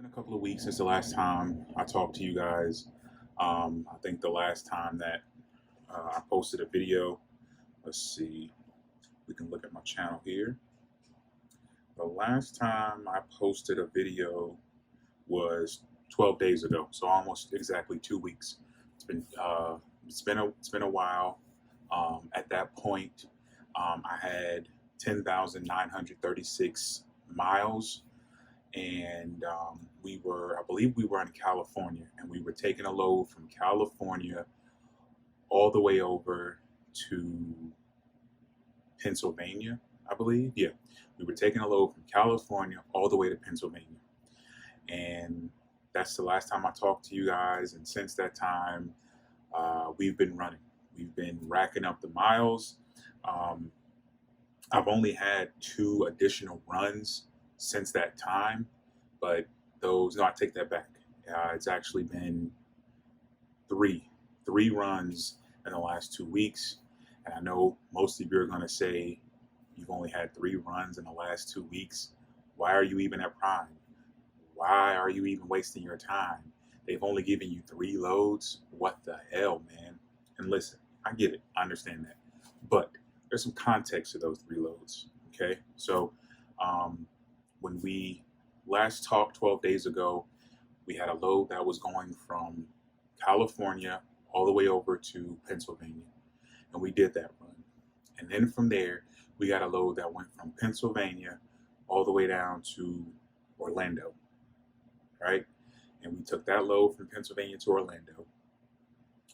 Been a couple of weeks since the last time I talked to you guys. I think the last time that I posted a video, let's see, we can look at my channel here. The last time I posted a video was 12 days ago, so almost exactly 2 weeks. It's been a while. At that point, I had 10,936 miles, and I believe we were in California, and we were taking a load from California all the way over to Pennsylvania, I believe. Yeah, we were taking a load from California all the way to Pennsylvania, and that's the last time I talked to you guys. And since that time, we've been running. We've been racking up the miles. Um, I've only had 2 additional runs since that time, but no, I take that back. It's actually been three runs in the last 2 weeks. And I know most of you are going to say, you've only had 3 runs in the last 2 weeks. Why are you even at Prime? Why are you even wasting your time? They've only given you 3 loads. What the hell, man? And listen, I get it. I understand that. But there's some context to those 3 loads. Okay. So when we last talked 12 days ago, we had a load that was going from California all the way over to Pennsylvania. And we did that run. And then from there, we got a load that went from Pennsylvania all the way down to Orlando, right? And we took that load from Pennsylvania to Orlando.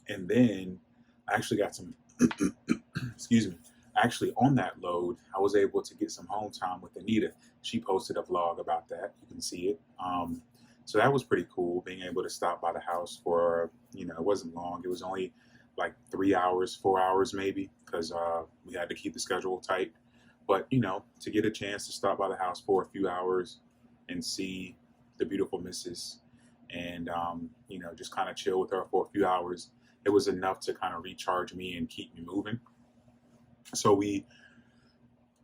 And then I actually got some, excuse me, actually on that load, I was able to get some home time with Anita. She posted a vlog about that. You can see it. So that was pretty cool, being able to stop by the house for, it wasn't long. It was only like 3 hours, 4 hours maybe, because we had to keep the schedule tight. But, to get a chance to stop by the house for a few hours and see the beautiful missus and, just kind of chill with her for a few hours, it was enough to kind of recharge me and keep me moving. So we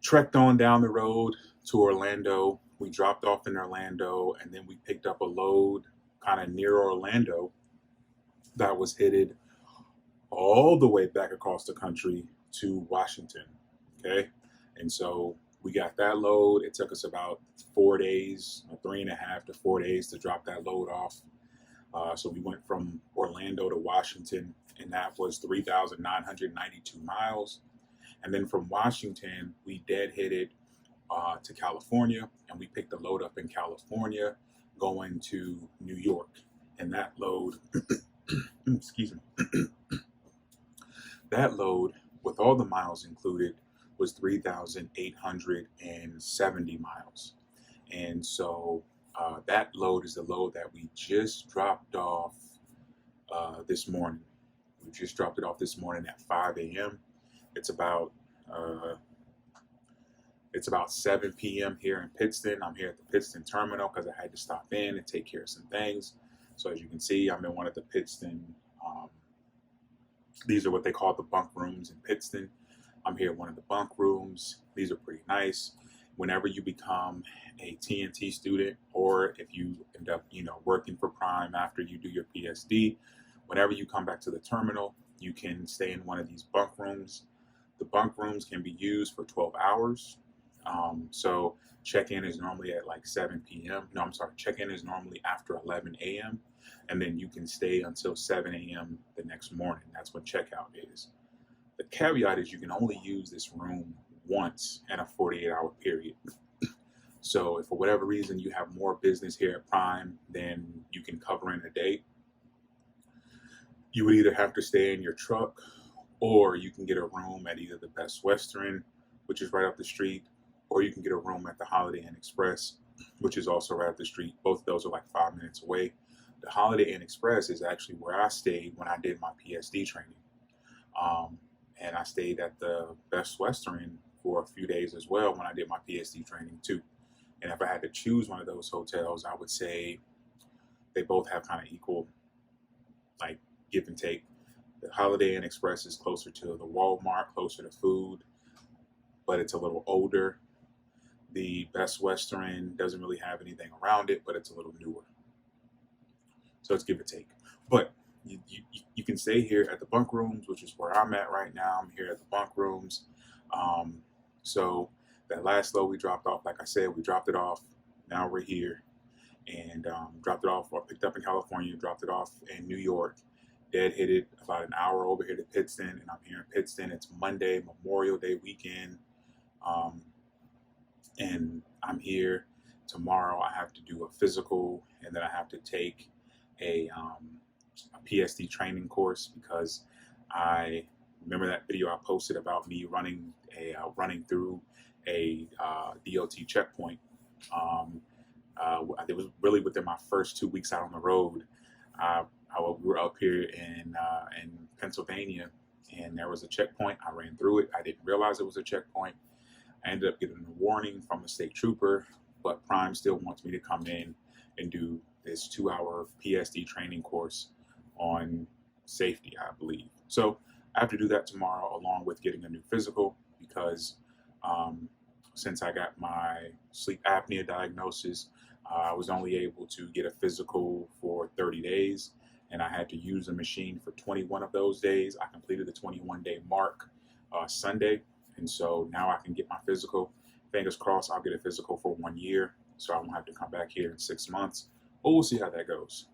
trekked on down the road to Orlando. We dropped off in Orlando, and then we picked up a load kind of near Orlando that was headed all the way back across the country to Washington. Okay. And so we got that load. It took us about 4 days, 3.5 to 4 days to drop that load off. So we went from Orlando to Washington, and that was 3,992 miles. And then from Washington, we deadheaded to California, and we picked a load up in California going to New York. And that load, excuse me, that load with all the miles included was 3,870 miles. And so that load is the load that we just dropped off this morning. We just dropped it off this morning at 5 a.m. It's about 7 p.m. here in Pittston. I'm here at the Pittston terminal because I had to stop in and take care of some things. So as you can see, I'm in one of the Pittston. These are what they call the bunk rooms in Pittston. I'm here in one of the bunk rooms. These are pretty nice. Whenever you become a TNT student, or if you end up, working for Prime after you do your PSD, whenever you come back to the terminal, you can stay in one of these bunk rooms. The bunk rooms can be used for 12 hours. So check-in is normally at like 7 p.m. No, I'm sorry. Check-in is normally after 11 a.m. And then you can stay until 7 a.m. the next morning. That's when checkout is. The caveat is you can only use this room once in a 48-hour period. So if for whatever reason you have more business here at Prime than you can cover in a day, you would either have to stay in your truck, or you can get a room at either the Best Western, which is right up the street, or you can get a room at the Holiday Inn Express, which is also right up the street. Both of those are like 5 minutes away. The Holiday Inn Express is actually where I stayed when I did my PSD training. And I stayed at the Best Western for a few days as well when I did my PSD training too. And if I had to choose one of those hotels, I would say they both have kind of equal, like, give and take. The Holiday Inn Express is closer to the Walmart, closer to food, but it's a little older. The Best Western doesn't really have anything around it, but it's a little newer. So it's give or take. But you can stay here at the bunk rooms, which is where I'm at right now. I'm here at the bunk rooms. Um, so that last load we dropped off, like I said, we dropped it off. Now we're here and dropped it off, or picked up in California, dropped it off in New York. Dead hit it about an hour over here to Pittston, and I'm here in Pittston. It's Monday, Memorial Day weekend, and I'm here. Tomorrow I have to do a physical, and then I have to take a PSD training course, because I remember that video I posted about me running through a DOT checkpoint. It was really within my first 2 weeks out on the road. We were up here in Pennsylvania, and there was a checkpoint. I ran through it. I didn't realize it was a checkpoint. I ended up getting a warning from the state trooper, but Prime still wants me to come in and do this 2-hour PSD training course on safety, I believe. So I have to do that tomorrow, along with getting a new physical, because since I got my sleep apnea diagnosis, I was only able to get a physical for 30 days, and I had to use a machine for 21 of those days. I completed the 21-day mark Sunday, and so now I can get my physical. Fingers crossed I'll get a physical for 1 year, so I won't have to come back here in 6 months. But we'll see how that goes.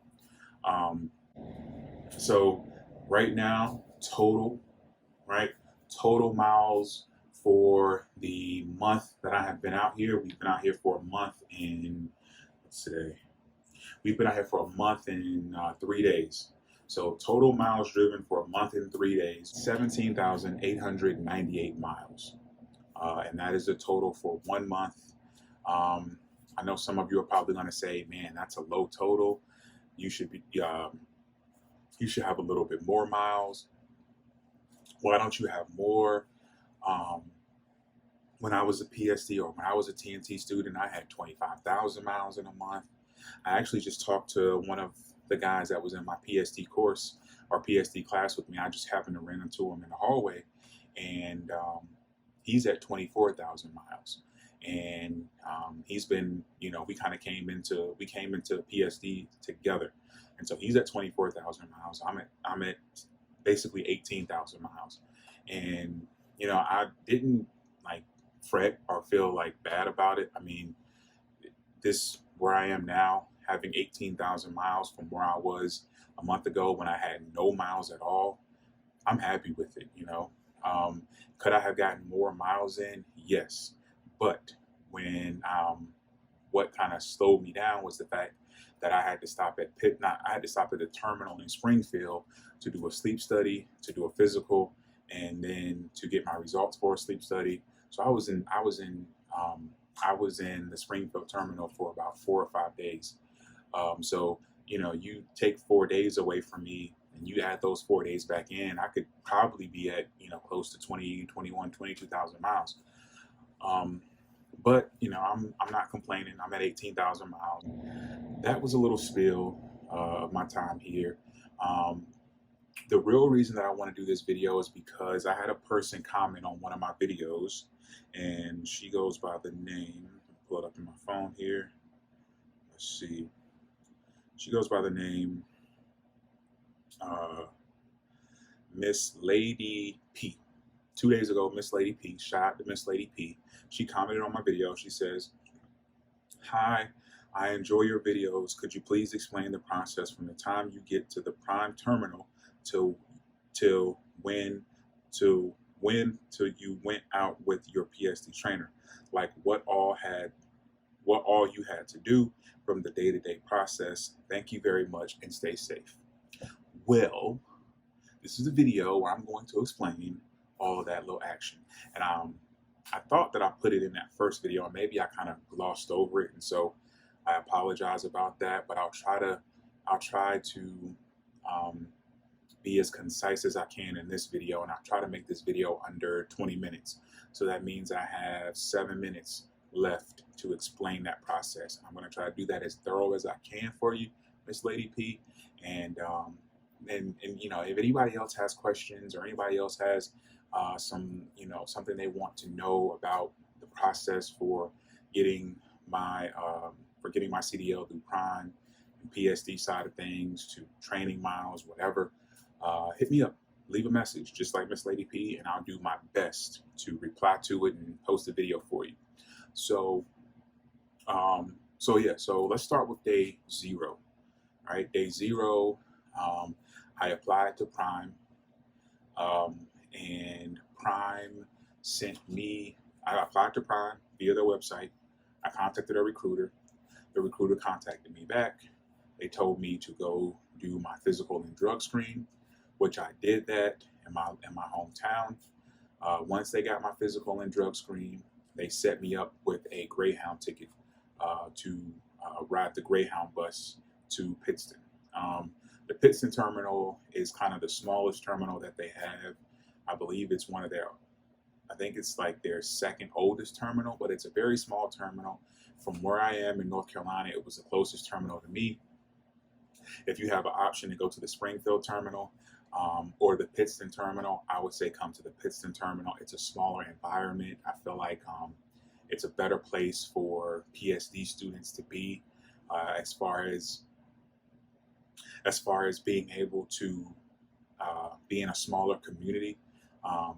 So right now, total miles for the month that I have been out here. We've been out here for a month in, what's today? We've been out here for a month and 3 days. So total miles driven for a month and 3 days, 17,898 miles. And that is the total for 1 month. I know some of you are probably going to say, man, that's a low total. You should have a little bit more miles. Why don't you have more? When I was a PSD, or when I was a TNT student, I had 25,000 miles in a month. I actually just talked to one of the guys that was in my PSD course or PSD class with me. I just happened to run into him in the hallway, and he's at 24,000 miles. And he's been, we came into PSD together, and so he's at 24,000 miles. I'm at basically 18,000 miles, and I didn't fret or feel bad about it. I mean, this where I am now, having 18,000 miles from where I was a month ago when I had no miles at all, I'm happy with it. Could I have gotten more miles in? Yes, but what kind of slowed me down was the fact that I had to stop at the terminal in Springfield to do a sleep study, to do a physical, and then to get my results for a sleep study. So I was in the Springfield terminal for about 4 or 5 days. So you take 4 days away from me, and you add those 4 days back in, I could probably be at close to 20, 21, 22,000 miles. But I'm not complaining. I'm at 18,000 miles. That was a little spill of my time here. The real reason that I want to do this video is because I had a person comment on one of my videos, and she goes by the name, pull it up in my phone here. Let's see. She goes by the name Miss Lady P. 2 days ago, Miss Lady P, shout out to Miss Lady P. She commented on my video. She says, "Hi, I enjoy your videos. Could you please explain the process from the time you get to the Prime terminal till when you went out with your PSD trainer? Like what all you had to do from the day-to-day process. Thank you very much and stay safe." Well, this is a video where I'm going to explain all of that little action. And I thought that I put it in that first video, and maybe I kind of glossed over it, and so I apologize about that. But I'll try to be as concise as I can in this video, and I'll try to make this video under 20 minutes. So that means I have 7 minutes left to explain that process. I'm going to try to do that as thorough as I can for you, Miss Lady P. And if anybody else has questions, or anybody else has something they want to know about the process for getting my CDL through Prime, PSD side of things to training miles, whatever, hit me up. Leave a message, just like Miss Lady P, and I'll do my best to reply to it and post a video for you. So, so let's start with day 0. All right, day 0, I applied to Prime, and Prime sent me. I applied to Prime via their website. I contacted a recruiter. The recruiter contacted me back. They told me to go do my physical and drug screen, which I did that in my hometown. Once they got my physical and drug screen, they set me up with a Greyhound ticket to ride the Greyhound bus to Pittston. The Pittston terminal is kind of the smallest terminal that they have. I believe it's one of their, I think it's like their second oldest terminal, but it's a very small terminal. From where I am in North Carolina, it was the closest terminal to me. If you have an option to go to the Springfield terminal or the Pittston terminal, I would say come to the Pittston terminal. It's a smaller environment. I feel like it's a better place for PSD students to be as far as being able to be in a smaller community.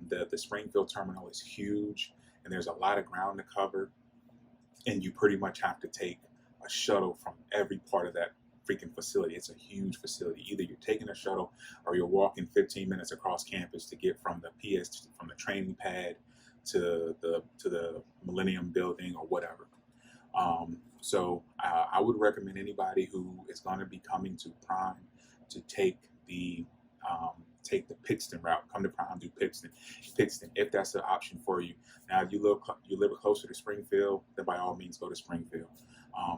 The Springfield terminal is huge, and there's a lot of ground to cover, and you pretty much have to take a shuttle from every part of that freaking facility. It's a huge facility. Either you're taking a shuttle or you're walking 15 minutes across campus to get from the training pad to the Millennium Building or whatever. So I would recommend anybody who is going to be coming to Prime to take the Pittston route. Come to Prime, do Pittston, if that's an option for you. Now, if you live closer to Springfield, then by all means go to Springfield.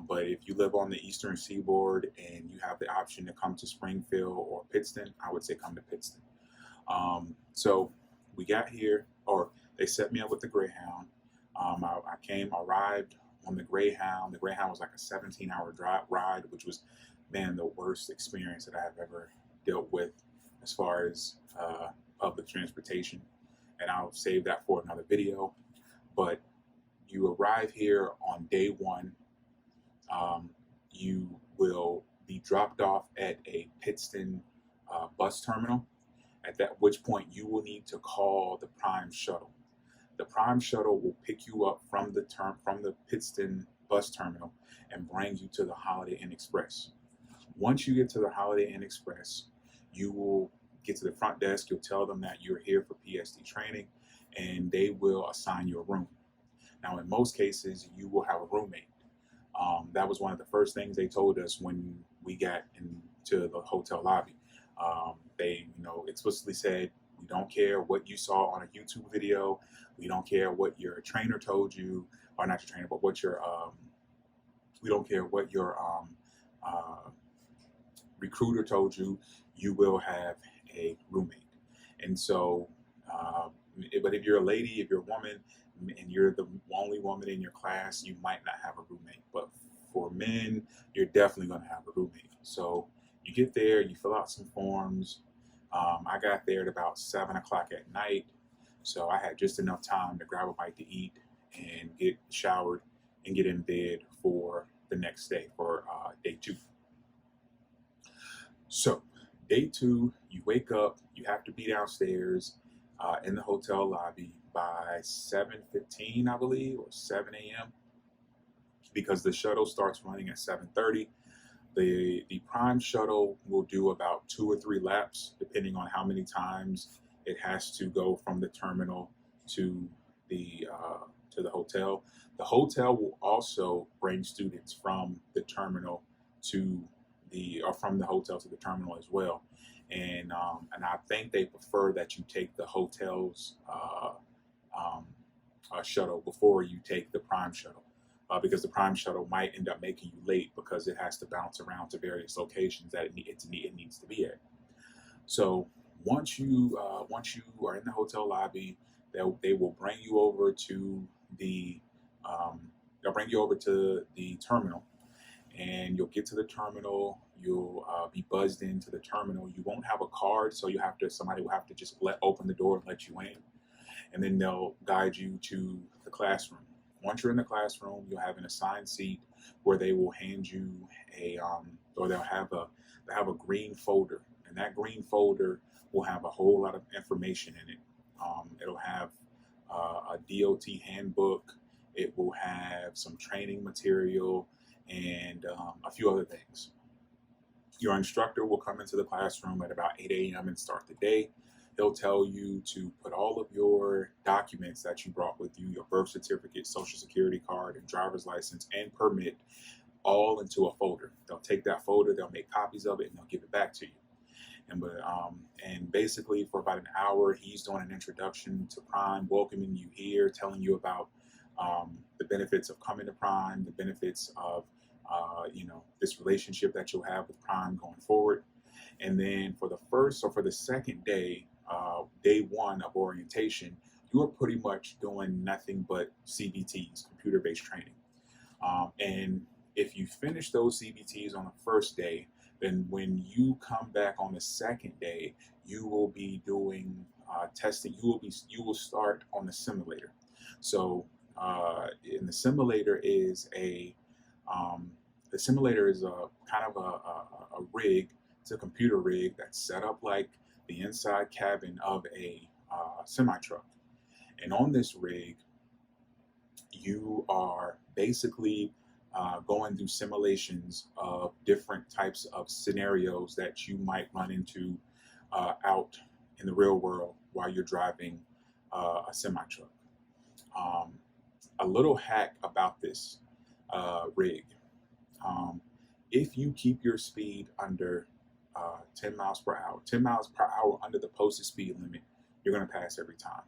But if you live on the Eastern Seaboard and you have the option to come to Springfield or Pittston, I would say come to Pittston. So we got here, or they set me up with the Greyhound. I arrived on the Greyhound. The Greyhound was like a 17-hour ride, which was, man, the worst experience that I have ever dealt with as far as public transportation. And I'll save that for another video. But you arrive here on day 1. You will be dropped off at a Pittston bus terminal, at which point you will need to call the Prime shuttle. The Prime shuttle will pick you up from the Pittston bus terminal and bring you to the Holiday Inn Express. Once you get to the Holiday Inn Express, you will get to the front desk. You'll tell them that you're here for PSD training, and they will assign you a room. Now, in most cases, you will have a roommate. That was one of the first things they told us when we got into the hotel lobby. They, explicitly said, we don't care what you saw on a YouTube video. We don't care what your trainer told you, or not your trainer, but what we don't care what your recruiter told you. You will have a roommate. And so, but if you're a lady, if you're a woman, and you're the only woman in your class, you might not have a roommate. But for men, you're definitely going to have a roommate. So you get there, you fill out some forms. I got there at about 7 o'clock at night, so I had just enough time to grab a bite to eat and get showered and get in bed for the next day, for day 2. So day 2, you wake up, you have to be downstairs in the hotel lobby by 7:15, I believe, or 7 a.m. because the shuttle starts running at 7:30. The Prime shuttle will do about 2 or 3 laps, depending on how many times it has to go from the terminal to the hotel. The hotel will also bring students from the terminal from the hotel to the terminal as well. And I think they prefer that you take the hotel's shuttle before you take the Prime shuttle, because the Prime shuttle might end up making you late because it has to bounce around to various locations that it needs to be at. So once you are in the hotel lobby, they will bring you over to the terminal, and you'll get to the terminal. You'll be buzzed into the terminal. You won't have a card, so somebody will have to just open the door and let you in, and then they'll guide you to the classroom. once you're in the classroom, you'll have an assigned seat where they will hand you or they'll have a green folder, and that green folder will have a whole lot of information in it. It'll have a DOT handbook. It will have some training material and a few other things. Your instructor will come into the classroom at about 8 a.m. and start the day. He'll tell you to put all of your documents that you brought with you, your birth certificate, social security card, and driver's license and permit, all into a folder. They'll take that folder, they'll make copies of it, and they'll give it back to you. And basically for about an hour, he's doing an introduction to Prime, welcoming you here, telling you about the benefits of coming to Prime, the benefits of this relationship that you'll have with Prime going forward. And then for the second day, day one of orientation, you are pretty much doing nothing but CBTs, computer-based training. And if you finish those CBTs on the first day, then when you come back on the second day, you will be doing testing. You will start on the simulator. So in the simulator is a kind of a rig. It's a computer rig that's set up like the inside cabin of a semi-truck. And on this rig, you are basically going through simulations of different types of scenarios that you might run into out in the real world while you're driving a semi-truck. A little hack about this rig. If you keep your speed under 10 miles per hour, 10 miles per hour under the posted speed limit, you're going to pass every time.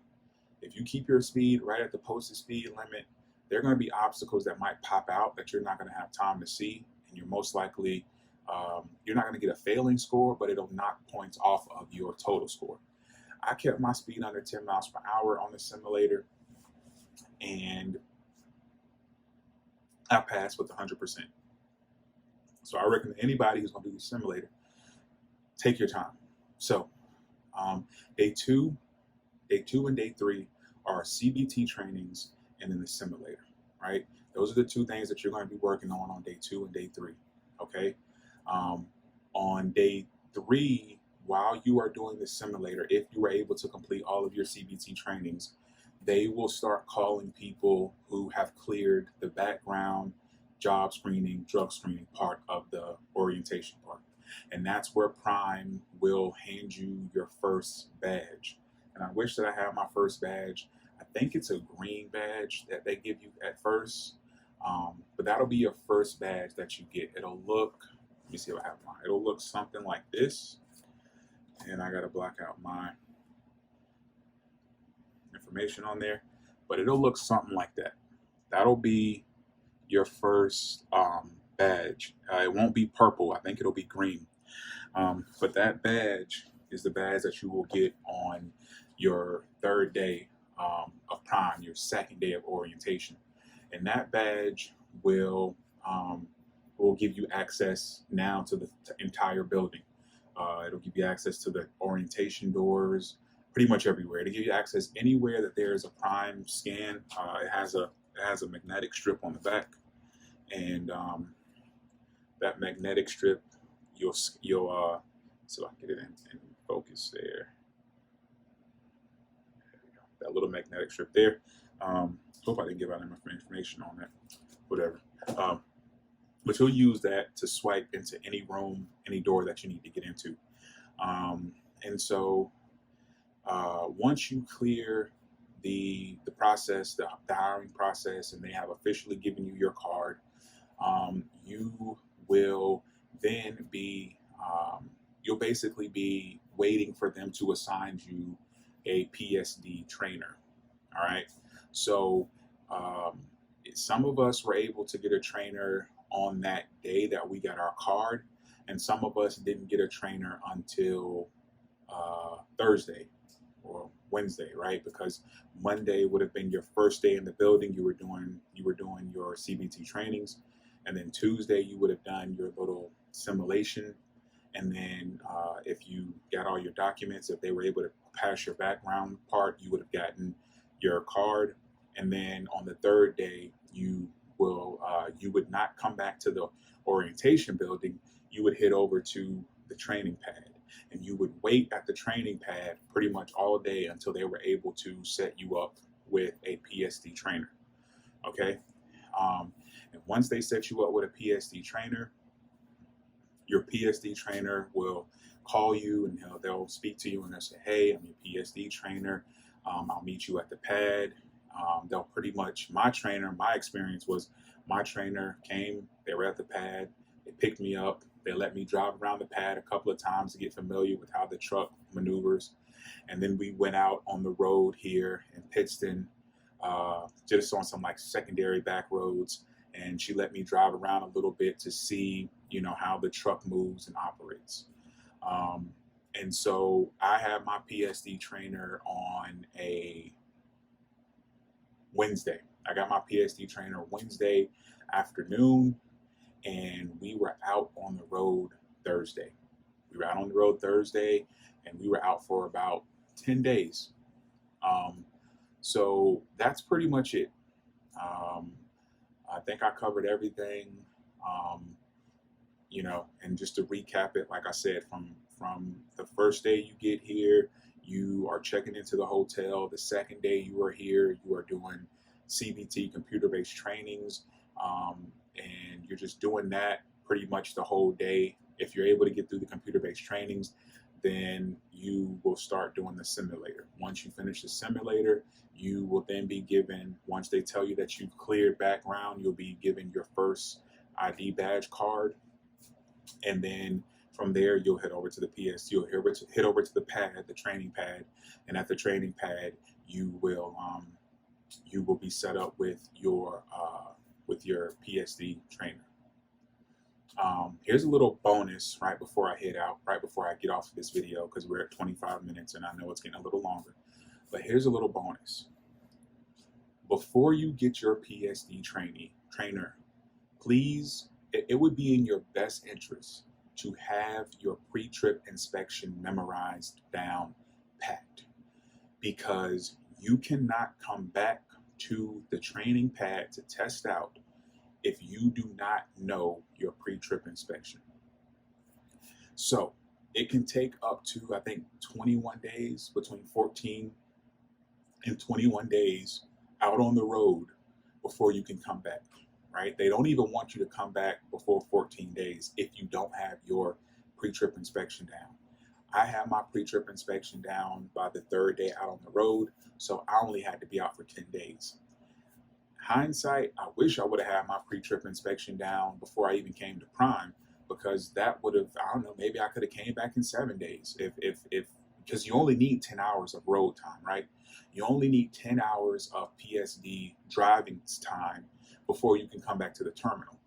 If you keep your speed right at the posted speed limit, there are going to be obstacles that might pop out that you're not going to have time to see, and you're most likely, you're not going to get a failing score, but it'll knock points off of your total score. I kept my speed under 10 miles per hour on the simulator, and I passed with 100%. So I recommend anybody who's going to do the simulator, take your time. So day two and day three are CBT trainings and then the simulator, right? Those are the two things that you're going to be working on day 2 and day 3, okay? On day 3, while you are doing the simulator, if you were able to complete all of your CBT trainings, they will start calling people who have cleared the background, job screening, drug screening part of the orientation part. And that's where Prime will hand you your first badge. And I wish that I had my first badge. I think it's a green badge that they give you at first. But that'll be your first badge that you get. It'll look, let me see what I have mine. It'll look something like this. And I gotta block out my information on there. But it'll look something like that. That'll be your first badge. It won't be purple. I think it'll be green. But that badge is the badge that you will get on your third day of Prime, your second day of orientation. And that badge will give you access now to the entire building. It'll give you access to the orientation doors, pretty much everywhere. It'll give you access anywhere that there's a Prime scan. It has a magnetic strip on the back, and that magnetic strip, you'll so I can get it in focus there. There we go. That little magnetic strip there. Hope I didn't give out enough information on that. Whatever. But you'll use that to swipe into any room, any door that you need to get into. And so once you clear the process, the hiring process, and they have officially given you your card, you will then be, you'll basically be waiting for them to assign you a PSD trainer. All right. So some of us were able to get a trainer on that day that we got our card, and some of us didn't get a trainer until Thursday or Wednesday, right? Because Monday would have been your first day in the building. You were doing your CBT trainings, and then Tuesday you would have done your little simulation, and then if you got all your documents, if they were able to pass your background part, you would have gotten your card, And then on the third day, you would not come back to the orientation building. You would head over to the training pad, and you would wait at the training pad pretty much all day until they were able to set you up with a PSD trainer. Okay. And once they set you up with a PSD trainer, your PSD trainer will call you, and they'll speak to you, and they'll say, "Hey, I'm your PSD trainer. I'll meet you at the pad." They'll pretty much, my experience was my trainer came, they were at the pad, they picked me up, they let me drive around the pad a couple of times to get familiar with how the truck maneuvers. And then we went out on the road here in Pittston, just on some like secondary back roads. And she let me drive around a little bit to see, how the truck moves and operates. And so I had my PSD trainer on a Wednesday. I got my PSD trainer Wednesday afternoon, and we were out on the road Thursday. And we were out for about 10 days. So that's pretty much it. I think I covered everything. And just to recap it, like I said, from the first day you get here, you are checking into the hotel. The second day you are here, you are doing CBT, computer-based trainings, and you're just doing that pretty much the whole day. If you're able to get through the computer-based trainings, then you will start doing the simulator. Once you finish the simulator, you will then be given, once they tell you that you've cleared background, you'll be given your first ID badge card. And then from there, you'll head over to the you'll head over to the pad, the training pad. And at the training pad, you will be set up with your PSD trainer. Here's a little bonus right before I head out, right before I get off of this video, because we're at 25 minutes and I know it's getting a little longer. But here's a little bonus. Before you get your PSD trainer, please, it would be in your best interest to have your pre-trip inspection memorized down packed, because you cannot come back to the training pad to test out if you do not know your pre-trip inspection. So it can take up to, I think, 21 days, between 14 and 21 days out on the road before you can come back, right? They don't even want you to come back before 14 days if you don't have your pre-trip inspection down. I had my pre-trip inspection down by the third day out on the road, so I only had to be out for 10 days. Hindsight, I wish I would have had my pre-trip inspection down before I even came to Prime, because that would have, I don't know, maybe I could have came back in 7 days if because you only need 10 hours of road time, right? You only need 10 hours of PSD driving time before you can come back to the terminal.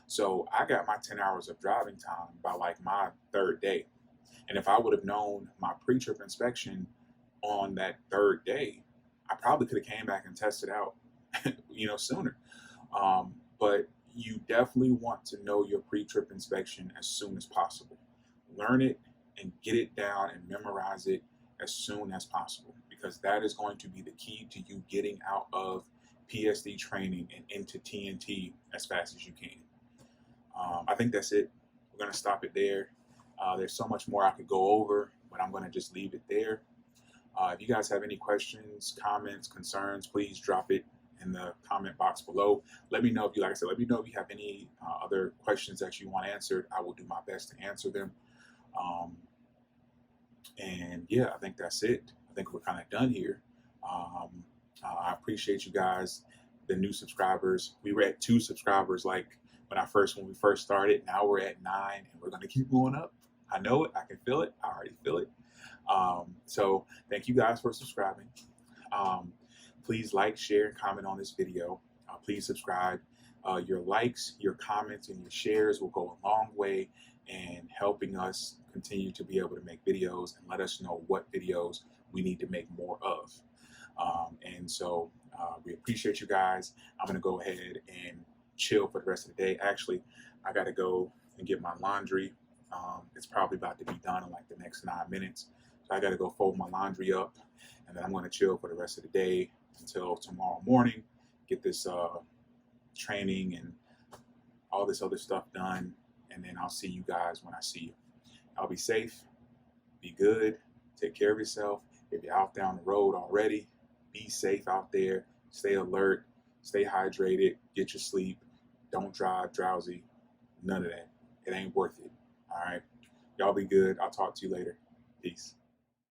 So I got my 10 hours of driving time by like my third day. And if I would have known my pre-trip inspection on that third day, I probably could have came back and tested out, sooner. But you definitely want to know your pre-trip inspection as soon as possible. Learn it and get it down and memorize it as soon as possible, because that is going to be the key to you getting out of PSD training and into TNT as fast as you can. I think that's it. We're going to stop it there. There's so much more I could go over, but I'm going to just leave it there. If you guys have any questions, comments, concerns, please drop it in the comment box below. Let me know if you, like I said, let me know if you have any other questions that you want answered. I will do my best to answer them. And yeah, I think that's it. I think we're kind of done here. I appreciate you guys, the new subscribers. We were at 2 subscribers like when we first started. Now we're at 9, and we're going to keep going up. I know it. I can feel it. I already feel it. So thank you guys for subscribing. Please like, share, and comment on this video. Please subscribe. Your likes, your comments, and your shares will go a long way in helping us continue to be able to make videos and let us know what videos we need to make more of. And so we appreciate you guys. I'm going to go ahead and chill for the rest of the day. Actually, I got to go and get my laundry. It's probably about to be done in like the next 9 minutes. So I got to go fold my laundry up, and then I'm going to chill for the rest of the day. until tomorrow morning, get this training and all this other stuff done, and then I'll see you guys when I see you. I'll be safe, be good, take care of yourself. If you're out down the road already, be safe out there, stay alert, stay hydrated, get your sleep, don't drive drowsy, none of that. It ain't worth it. All right. Y'all be good. I'll talk to you later. Peace.